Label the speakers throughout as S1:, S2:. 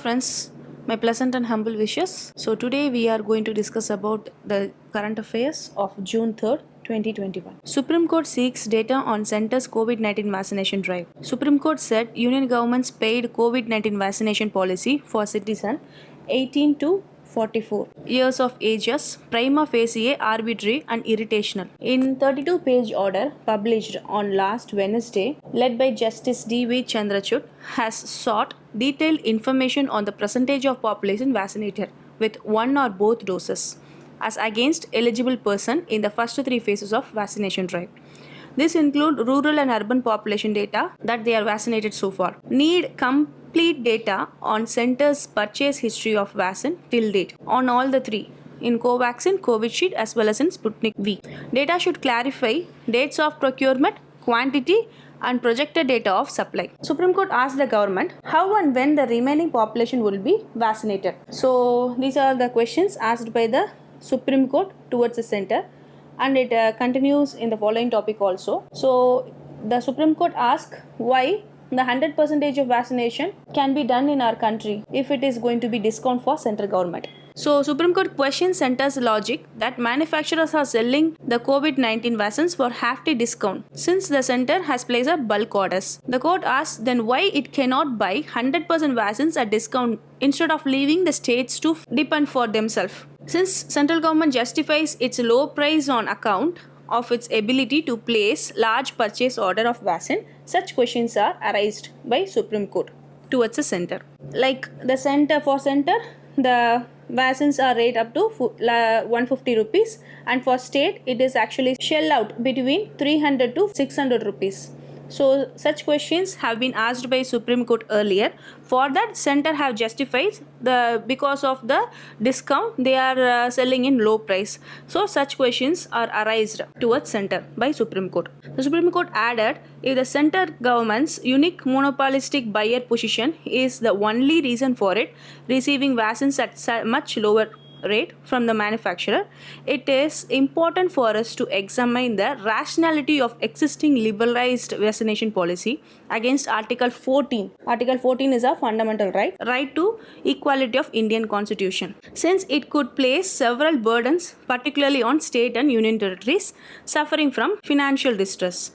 S1: friends, my pleasant and humble wishes. So today we are going to discuss about the current affairs of June 3rd, 2021. Supreme Court seeks data on centers COVID-19 vaccination drive. Supreme Court said union governments paid COVID-19 vaccination policy for citizens 18 to 44 years of ages prima facie arbitrary and irritational. In 32-page order published on last Wednesday, led by Justice D.V. Chandrachud, has sought detailed information on the percentage of population vaccinated with one or both doses as against eligible person in the first three phases of vaccination drive. This include rural and urban population data that they are vaccinated so far. Need complete data on centers' purchase history of vaccine till date on all the three in Covaxin, Covishield as well as in Sputnik V. Data should clarify dates of procurement, quantity and projected data of supply. Supreme Court asked the government how and when the remaining population will be vaccinated. So these are the questions asked by the Supreme Court towards the center, and it continues in the following topic also. So the Supreme Court asked why the 100% of vaccination can be done in our country if it is going to be discount for central government. So Supreme Court questions center's logic that manufacturers are selling the COVID-19 vaccines for hefty discount since the center has placed a bulk orders. The court asks then why it cannot buy 100% vaccines at discount instead of leaving the states to depend for themselves. Since central government justifies its low price on account of its ability to place large purchase order of vaccine, such questions are arised by Supreme Court towards the center. Like the center, the vaccines are rate up to 150 rupees, and for state it is actually shell out between 300 to 600 rupees. So such questions have been asked by Supreme Court earlier. For that, center have justified because of the discount they are selling in low price. So such questions are arised towards center by Supreme Court. The Supreme Court added if the center government's unique monopolistic buyer position is the only reason for it receiving vaccines at much lower rate from the manufacturer, it is important for us to examine the rationality of existing liberalized vaccination policy against Article 14. Article 14 is a fundamental right to equality of Indian Constitution, since it could place several burdens, particularly on state and union territories suffering from financial distress.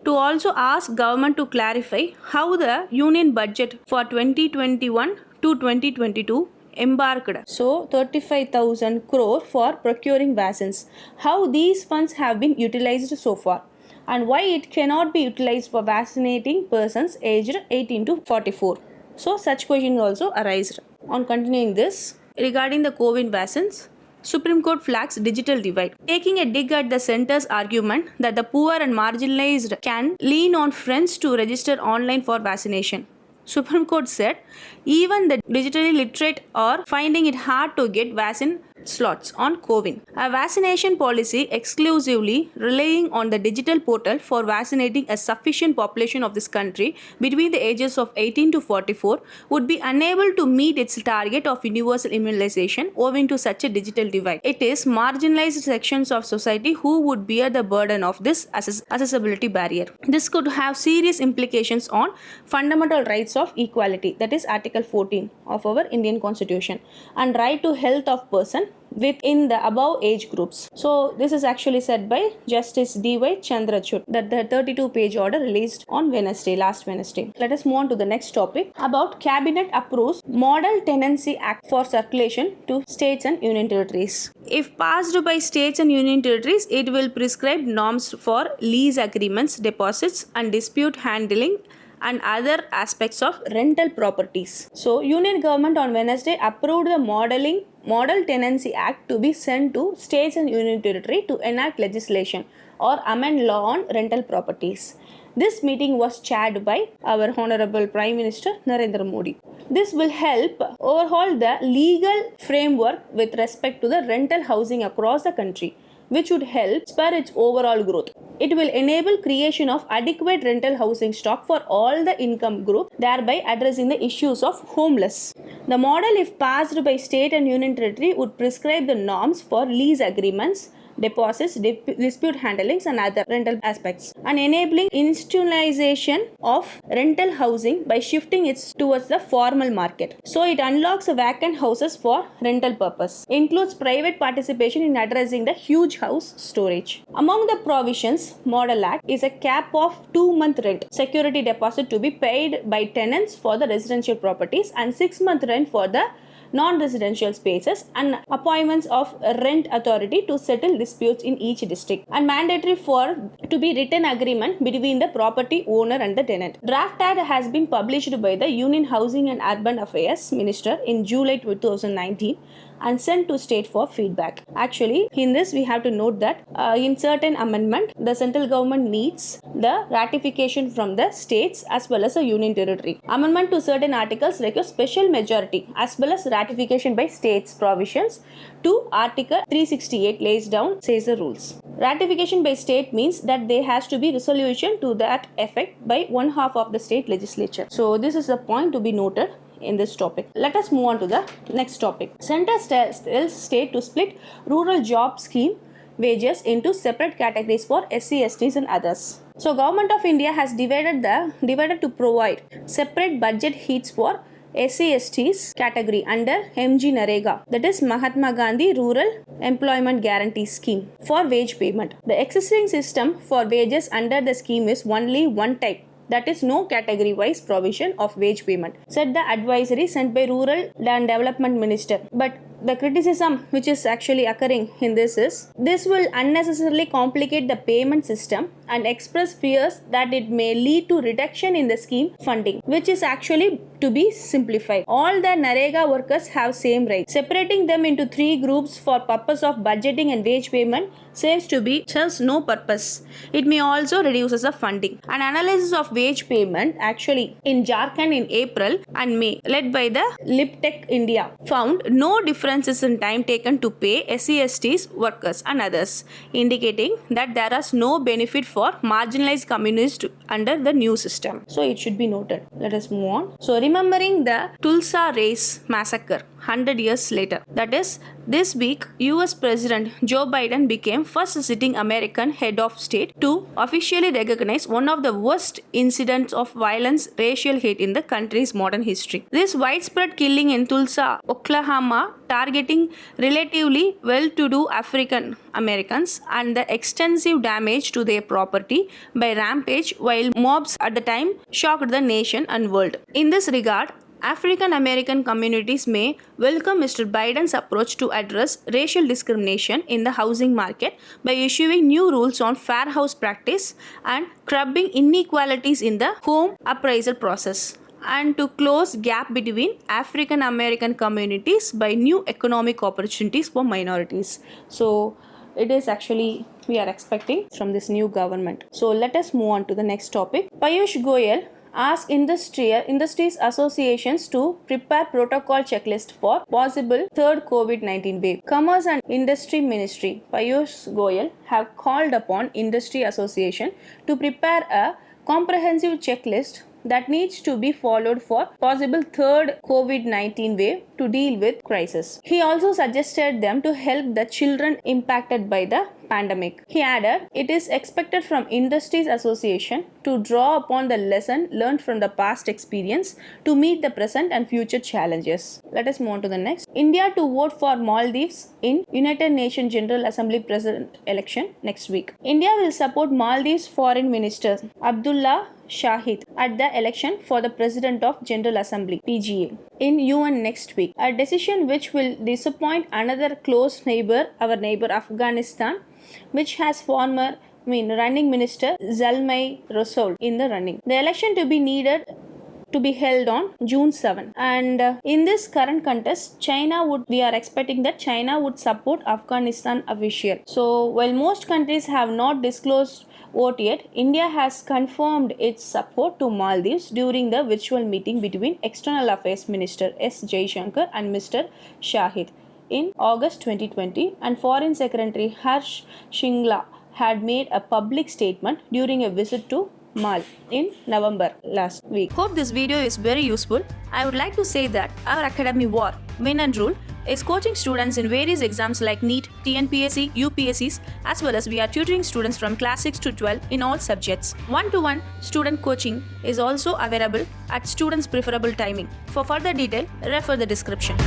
S1: To also ask government to clarify how the union budget for 2021 to 2022 embarked 35,000 crore for procuring vaccines, how these funds have been utilized so far, and why it cannot be utilized for vaccinating persons aged 18 to 44. So such questions also arise. On continuing this, regarding the COVID vaccines, Supreme Court flags digital divide, taking a dig at the center's argument that the poor and marginalized can lean on friends to register online for vaccination. Supreme Court said even the digitally literate are finding it hard to get vaccine slots on COVID. A vaccination policy exclusively relying on the digital portal for vaccinating a sufficient population of this country between the ages of 18 to 44 would be unable to meet its target of universal immunization owing to such a digital divide. It is marginalized sections of society who would bear the burden of this accessibility barrier. This could have serious implications on fundamental rights of equality, that is Article 14 of our Indian Constitution, and right to health of person within the above age groups. So this is actually said by Justice D.Y. Chandrachud, that the 32-page order released on last Wednesday. Let us move on to the next topic about Cabinet approves Model Tenancy Act for circulation to states and union territories. If passed by states and union territories, it will prescribe norms for lease agreements, deposits and dispute handling and other aspects of rental properties. So Union Government on Wednesday approved the Model Tenancy Act to be sent to states and union territory to enact legislation or amend law on rental properties. This meeting was chaired by our Honorable Prime Minister Narendra Modi. This will help overhaul the legal framework with respect to the rental housing across the country, which would help spur its overall growth. It will enable creation of adequate rental housing stock for all the income groups, thereby addressing the issues of homeless. The model, if passed by state and union territory, would prescribe the norms for lease agreements, deposits, dispute handlings and other rental aspects, and enabling institutionalization of rental housing by shifting it towards the formal market. So it unlocks vacant houses for rental purpose, includes private participation in addressing the huge house storage. Among the provisions, Model Act is a cap of 2-month rent security deposit to be paid by tenants for the residential properties and 6-month rent for the non-residential spaces, and appointments of rent authority to settle disputes in each district, and mandatory for to be written agreement between the property owner and the tenant. Draft Act has been published by the Union Housing and Urban Affairs Minister in July 2019 and sent to state for feedback. Actually, in this we have to note that in certain amendment, the central government needs the ratification from the states as well as the union territory. Amendment to certain articles require special majority as well as ratification by states provisions to Article 368 lays down says the rules. Ratification by state means that there has to be resolution to that effect by 1/2 of the state legislature. So this is a point to be noted in this topic. Let us move on to the next topic. Center tells state to split rural job scheme wages into separate categories for SC, STs and others. So Government of India has divided to provide separate budget heats for SC, STs category under MG Narega, that is Mahatma Gandhi Rural Employment Guarantee Scheme, for wage payment. The existing system for wages under the scheme is only one type, that is no category wise provision of wage payment, said the advisory sent by Rural and Development Minister. But the criticism which is actually occurring in this is this will unnecessarily complicate the payment system and express fears that it may lead to reduction in the scheme funding, which is actually to be simplified. All the Narega workers have same rights. Separating them into 3 groups for purpose of budgeting and wage payment serves no purpose. It may also reduces the funding. An analysis of wage payment actually in Jharkhand in April and May, led by the Liptech India, found no differences in time taken to pay SC, STs, workers and others, indicating that there is no benefit for marginalized communities under the new system. So it should be noted. Let us move on. So remembering the Tulsa race massacre 100 years later, that is this week, US President Joe Biden became first sitting American head of state to officially recognize one of the worst incidents of violence, racial hate in the country's modern history. This widespread killing in Tulsa, Oklahoma, targeting relatively well-to-do African Americans, and the extensive damage to their property by rampage while mobs at the time shocked the nation and world. In this regard, African American communities may welcome Mr. Biden's approach to address racial discrimination in the housing market by issuing new rules on fair house practice and curbing inequalities in the home appraisal process, and to close gap between African American communities by new economic opportunities for minorities. So it is actually we are expecting from this new government. So let us move on to the next topic. Piyush Goyal ask industries associations to prepare protocol checklist for possible third COVID-19 wave. Commerce and Industry Ministry Piyush Goyal have called upon industry association to prepare a comprehensive checklist that needs to be followed for possible third COVID-19 wave to deal with crisis. He also suggested them to help the children impacted by the pandemic. He added, it is expected from industries association to draw upon the lesson learned from the past experience to meet the present and future challenges. Let us move on to the next. India to vote for Maldives in United Nations General Assembly President election next week. India will support Maldives Foreign Minister Abdullah Shahid at the election for the President of General Assembly PGA in UN next week, a decision which will disappoint another close neighbor, our neighbor Afghanistan, which has former running minister Zalmay Rasool in the running. The election to be held on June 7. And in this current contest, we are expecting that China would support Afghanistan official. So while most countries have not disclosed vote yet, India has confirmed its support to Maldives during the virtual meeting between External Affairs Minister S. Jaishankar and Mr. Shahid in August 2020, and Foreign Secretary Harsh Shingla had made a public statement during a visit to Mal in November last week. Hope this video is very useful. I would like to say that our academy war Main and rule is coaching students in various exams like NEET, TNPSC, UPSCs, as well as we are tutoring students from class 6 to 12 in all subjects. One-to-one student coaching is also available at students' preferable timing. For further detail, refer the description.